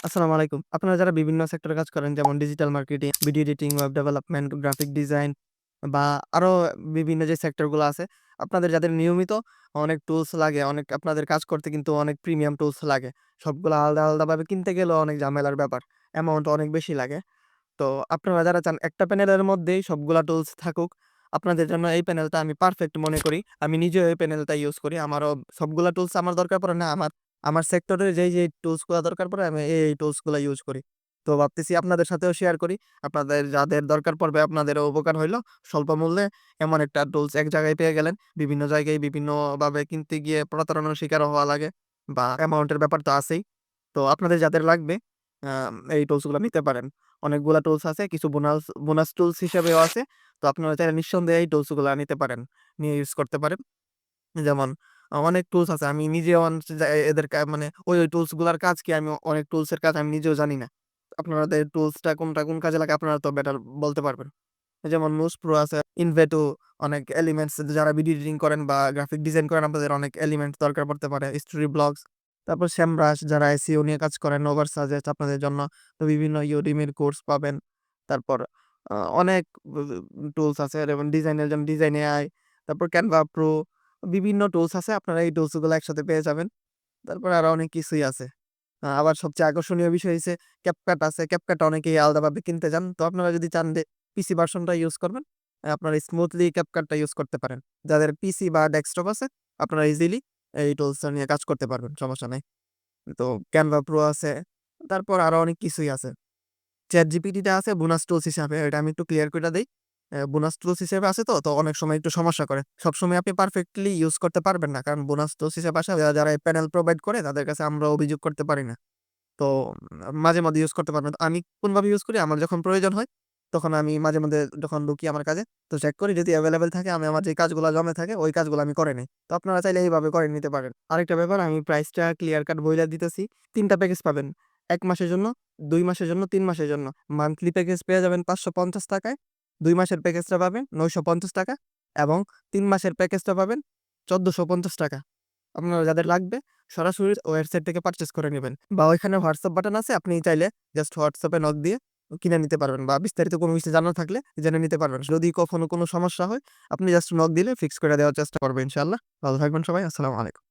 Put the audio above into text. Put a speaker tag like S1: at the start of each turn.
S1: আসসালামু আলাইকুম। আপনারা যারা বিভিন্ন সেক্টরে কাজ করেন যেমন digital marketing, video editing, web development, graphic design বা আরো বিভিন্ন যে সেক্টর গুলো আছে, আপনাদের যাদের নিয়মিত অনেক টুলস লাগে, অনেক আপনাদের কাজ করতে কিন্তু অনেক প্রিমিয়াম টুলস লাগে। সবগুলা আলাদা ভাবে কিনতে গেলেও অনেক ঝামেলার ব্যাপার। অ্যামাউন্ট অনেক বেশি লাগে। তো আপনারা যারা চান একটা প্যানেলের মধ্যেই সবগুলা টুলস থাকুক, আপনাদের জন্য এই প্যানেলটা আমি পারফেক্ট মনে করি। আমি নিজেও এই প্যানেলটা ইউজ করি। আমারও সবগুলা টুলস আমার দরকার পড়ে না। আমার সেক্টরে যেই টুলস গুলা দরকার পড়ে আমি এই টুলস গুলা ইউজ করি। তো ভাবতেছি আপনাদের সাথেও শেয়ার করি। আপনাদের যাদের দরকার পড়বে আপনাদেরও উপকার হইলো। স্বল্প মূল্যে এমন একটা টুলস এক জায়গায় পেয়ে গেলেন। বিভিন্ন জায়গায় বিভিন্নভাবে কিনতে গিয়ে প্রতারণার শিকারও হওয়া লাগে বা অ্যামাউন্ট এর ব্যাপার তো আছেই। তো আপনাদের যাদের লাগবে এই টুলস গুলা নিতে পারেন। অনেকগুলা টুলস আছে। কিছু বোনাস টুলস হিসেবেও আছে। তো আপনারা চাইলে নিঃসন্দেহে এই টুলস গুলা নিতে পারেন। নিয়ে ইউজ করতে পারেন। যেমন অনেক টুলস আছে। আমি নিজেও এদের মানে ওই টুলস গুলার কাজ কি আমি অনেক টুলস এর কাজ আমি নিজেও জানি না। আপনাদের টুলসটা কোনটা কোন কাজে লাগে আপনারা তো বেটার বলতে পারবেন। যেমন মুজ প্রো আছে, ইনভেটো অনেক এলিমেন্টস যারা ভিডিও এডিটিং করেন বা গ্রাফিক ডিজাইন করেন আপনাদের অনেক এলিমেন্টস দরকার পড়তে পারে। স্টোরি ব্লগস, তারপর সেমরাশ যারা এসইও নিয়ে কাজ করেন, ওভারসাজেস্ট আপনাদের জন্য তো বিভিন্ন Udemy র কোর্স পাবেন। তারপর অনেক টুলস আছে যেমন ডিজাইনের জন্য ডিজাইন এআই, তারপর Canva Pro বিভিন্ন টুলস আছে। আপনারা এই টুলস গুলো একসাথে পেয়ে যাবেন। তারপর আরো অনেক কিছুই আছে। আবার সবচেয়ে আকর্ষণীয় বিষয় হইছে CapCut আছে। CapCut অনেকেই আলাদাভাবে কিনতে চান। তো আপনারা যদি চান যে পিসি ভার্সনটা ইউজ করবেন, আপনারা স্মুথলি CapCut টা ইউজ করতে পারেন। যাদের পিসি বা ডেস্কটপ আছে, আপনারা ইজিলি এই টুলসটা নিয়ে কাজ করতে পারবেন। সমস্যা নাই। তো Canva Pro আছে। তারপর আরো অনেক কিছুই আছে। ChatGPT টা আছে বোনাস টুলস হিসাবে। এটা আমি একটু ক্লিয়ার কইরা দেই। বোনাস টুলস হিসেবে আছে তো অনেক সময় একটু সমস্যা করে। সবসময় আপনি পারফেক্টলি ইউজ করতে পারবেন না। কারণ বোনাস টুলস হিসেবে আসে যারা এই প্যানেল প্রোভাইড করে তাদের কাছে আমরা অভিযোগ করতে পারি না। তো মাঝে মধ্যে ইউজ করতে পারবেন। তো আমি কোনভাবে ইউজ করি আমার যখন প্রয়োজন হয় তখন আমি মাঝে মধ্যে যখন ঢুকি আমার কাজে তো চেক করি যদি এভেইলেবল থাকে আমি আমার যে কাজগুলা জমে থাকে ওই কাজগুলো আমি করে নেই। তো আপনারা চাইলে এইভাবে করে নিতে পারেন। আরেকটা ব্যাপার আমি প্রাইসটা ক্লিয়ার কাট বইলা দিতেছি। ৩ টা প্যাকেজ পাবেন। ১ মাসের জন্য, ২ মাসের জন্য, ৩ মাসের জন্য। মান্থলি প্যাকেজ পেয়ে যাবেন ৳৫৫০ ২ মাসের প্যাকেজটা পাবেন ৳৯৫০ এবং ৩ মাসের প্যাকেজটা পাবেন ৳১৪৫০। আপনার যাদের লাগবে সরাসরি ওয়েবসাইট থেকে পারচেজ করে নিবেন বা ওইখানে WhatsApp বাটন আছে। আপনি চাইলে জাস্ট WhatsApp এ নক দিয়ে কিনে নিতে পারবেন বা বিস্তারিত কোনো কিছু জানার থাকলে জেনে নিতে পারবেন। যদি কখনো কোনো সমস্যা হয় আপনি জাস্ট নক দিলে ফিক্স করে দেওয়ার চেষ্টা করব ইনশাআল্লাহ। ভালো থাকবেন সবাই। আসসালামু আলাইকুম।